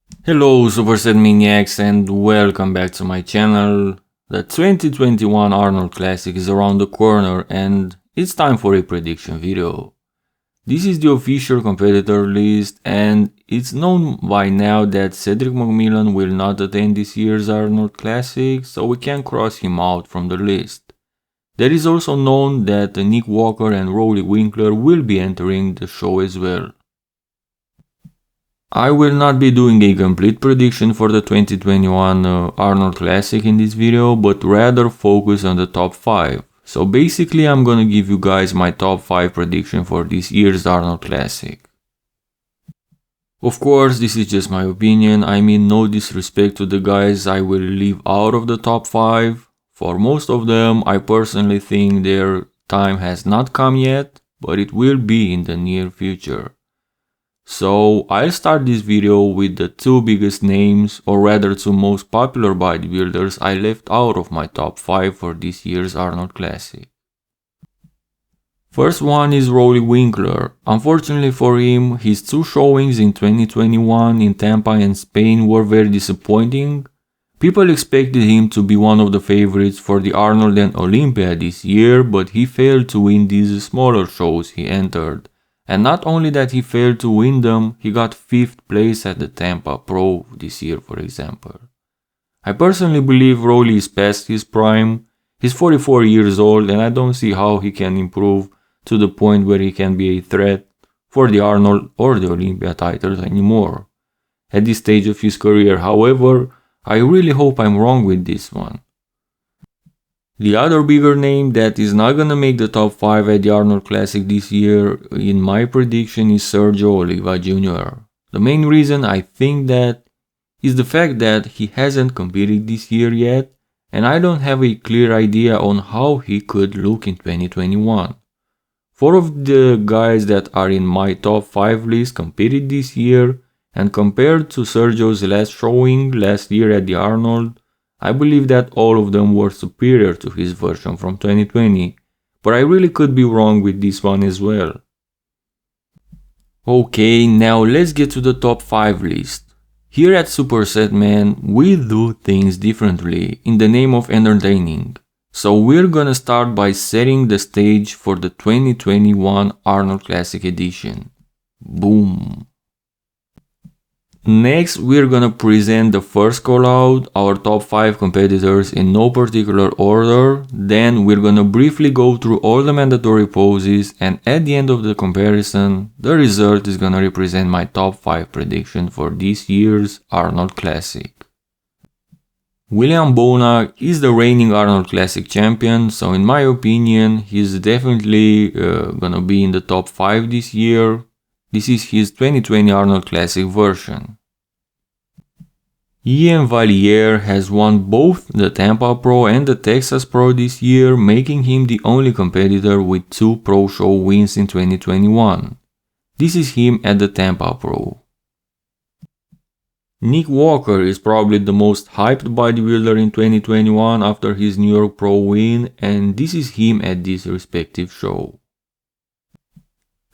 Hello Superset Maniacs and welcome back to my channel. The 2021 Arnold Classic is around the corner and it's time for a prediction video. This is the official competitor list and it's known by now that Cedric McMillan will not attend this year's Arnold Classic, so we can cross him out from the list. There is also known that Nick Walker and Roelly Winkler will be entering the show as well. I will not be doing a complete prediction for the 2021 Arnold Classic in this video, but rather focus on the top 5. So basically I'm gonna give you guys my top 5 prediction for this year's Arnold Classic. Of course, this is just my opinion, I mean no disrespect to the guys I will leave out of the top 5. For most of them, I personally think their time has not come yet, but it will be in the near future. So I'll start this video with the 2 biggest names, or rather 2 most popular bodybuilders I left out of my top 5 for this year's Arnold Classic. First one is Roelly Winkler. Unfortunately for him, his 2 showings in 2021 in Tampa and Spain were very disappointing. People expected him to be one of the favorites for the Arnold and Olympia this year, but he failed to win these smaller shows he entered. And not only that he failed to win them, he got 5th place at the Tampa Pro this year, for example. I personally believe Roelly is past his prime. He's 44 years old and I don't see how he can improve to the point where he can be a threat for the Arnold or the Olympia titles anymore at this stage of his career. However, I really hope I'm wrong with this one. The other bigger name that is not gonna make the top 5 at the Arnold Classic this year, in my prediction, is Sergio Oliva Jr. The main reason I think that is the fact that he hasn't competed this year yet, and I don't have a clear idea on how he could look in 2021. 4 of the guys that are in my top 5 list competed this year, and compared to Sergio's last showing last year at the Arnold, I believe that all of them were superior to his version from 2020, but I really could be wrong with this one as well. Okay, now let's get to the top 5 list. Here at Superset Man, we do things differently in the name of entertaining. So we're gonna start by setting the stage for the 2021 Arnold Classic edition. Boom! Next, we're gonna present the first call out, our top 5 competitors in no particular order. Then we're gonna briefly go through all the mandatory poses, and at the end of the comparison, the result is gonna represent my top 5 prediction for this year's Arnold Classic. William Bonac is the reigning Arnold Classic champion, so in my opinion, he's definitely gonna be in the top 5 this year. This is his 2020 Arnold Classic version. Iain Valliere has won both the Tampa Pro and the Texas Pro this year, making him the only competitor with 2 Pro Show wins in 2021. This is him at the Tampa Pro. Nick Walker is probably the most hyped bodybuilder in 2021 after his New York Pro win, and this is him at this respective show.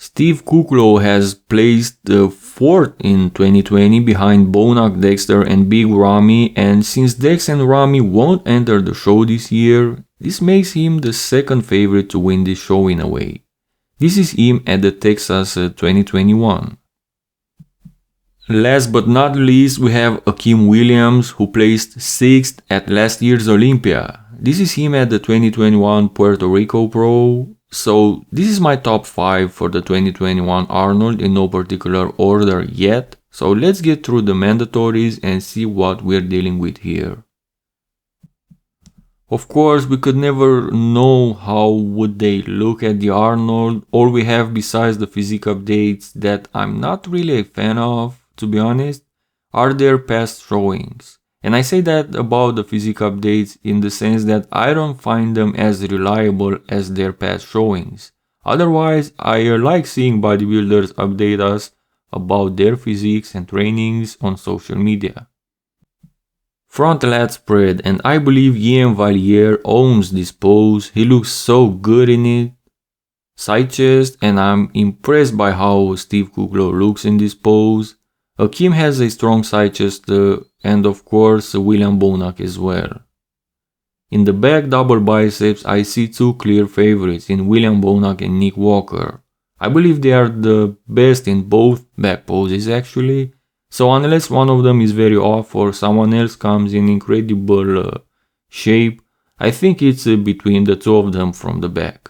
Steve Kuklow has placed 4th in 2020 behind Bonac, Dexter and Big Ramy, and since Dex and Ramy won't enter the show this year, this makes him the second favorite to win this show in a way. This is him at the Texas 2021. Last but not least, we have Akim Williams, who placed 6th at last year's Olympia. This is him at the 2021 Puerto Rico Pro. So this is my top 5 for the 2021 Arnold in no particular order yet. So let's get through the mandatories and see what we're dealing with here. Of course, we could never know how would they look at the Arnold. All we have besides the physique updates that I'm not really a fan of, to be honest, are their past showings. And I say that about the physique updates in the sense that I don't find them as reliable as their past showings. Otherwise, I like seeing bodybuilders update us about their physiques and trainings on social media. Front lat spread, and I believe Iain Valliere owns this pose. He looks so good in it. Side chest, and I'm impressed by how Steve Kuklow looks in this pose. Akim has a strong side chest and of course William Bonac as well. In the back double biceps I see two clear favorites in William Bonac and Nick Walker. I believe they are the best in both back poses actually, so unless one of them is very off or someone else comes in incredible shape, I think it's between the two of them from the back.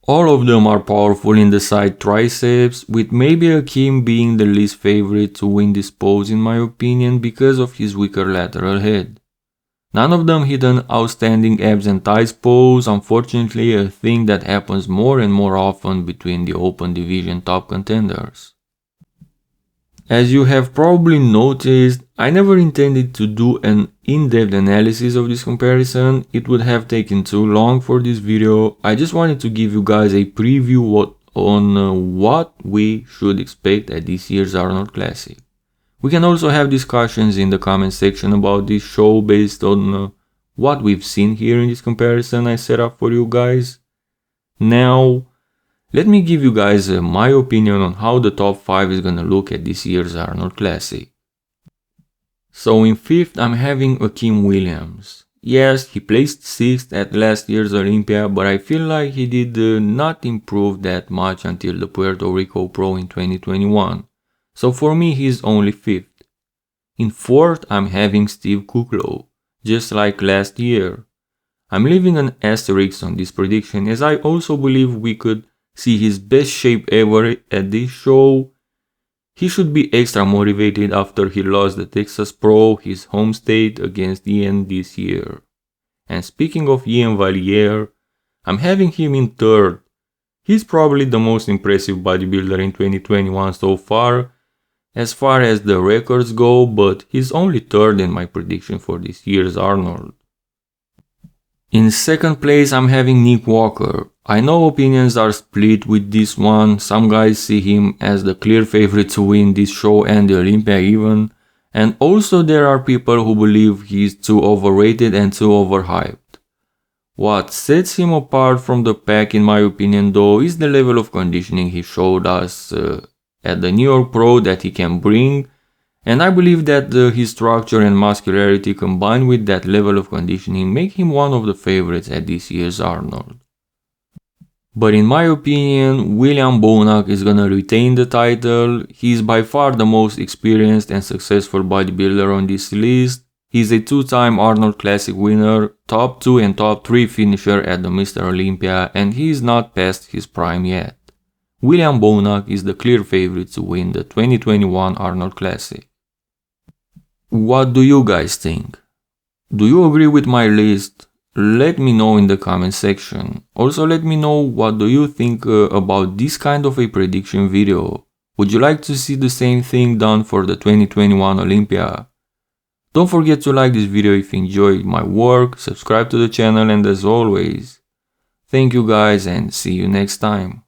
All of them are powerful in the side triceps, with maybe Akim being the least favorite to win this pose in my opinion because of his weaker lateral head. None of them hit an outstanding abs and thighs pose, unfortunately a thing that happens more and more often between the open division top contenders. As you have probably noticed, I never intended to do an in-depth analysis of this comparison, it would have taken too long for this video. I just wanted to give you guys a preview on what we should expect at this year's Arnold Classic. We can also have discussions in the comment section about this show based on what we've seen here in this comparison I set up for you guys. Now, let me give you guys my opinion on how the top 5 is gonna look at this year's Arnold Classic. So in 5th I'm having Akim Williams. Yes, he placed 6th at last year's Olympia, but I feel like he did not improve that much until the Puerto Rico Pro in 2021. So for me he's only 5th. In 4th I'm having Steve Kuklow, just like last year. I'm leaving an asterisk on this prediction as I also believe we could see his best shape ever at this show. He should be extra motivated after he lost the Texas Pro, his home state, against Iain this year. And speaking of Iain Valliere, I'm having him in 3rd. He's probably the most impressive bodybuilder in 2021 so far as the records go, but he's only 3rd in my prediction for this year's Arnold. In 2nd place I'm having Nick Walker. I know opinions are split with this one, some guys see him as the clear favorite to win this show and the Olympia even, and also there are people who believe he's too overrated and too overhyped. What sets him apart from the pack in my opinion though is the level of conditioning he showed us at the New York Pro that he can bring, and I believe that his structure and muscularity combined with that level of conditioning make him one of the favorites at this year's Arnold. But in my opinion, William Bonac is gonna retain the title. He's by far the most experienced and successful bodybuilder on this list. He's a 2-time Arnold Classic winner, top 2 and top 3 finisher at the Mr. Olympia, and he's not past his prime yet. William Bonac is the clear favorite to win the 2021 Arnold Classic. What do you guys think? Do you agree with my list? Let me know in the comment section. Also let me know what do you think about this kind of a prediction video. Would you like to see the same thing done for the 2021 Olympia? Don't forget to like this video if you enjoyed my work, subscribe to the channel, and as always, thank you guys and see you next time.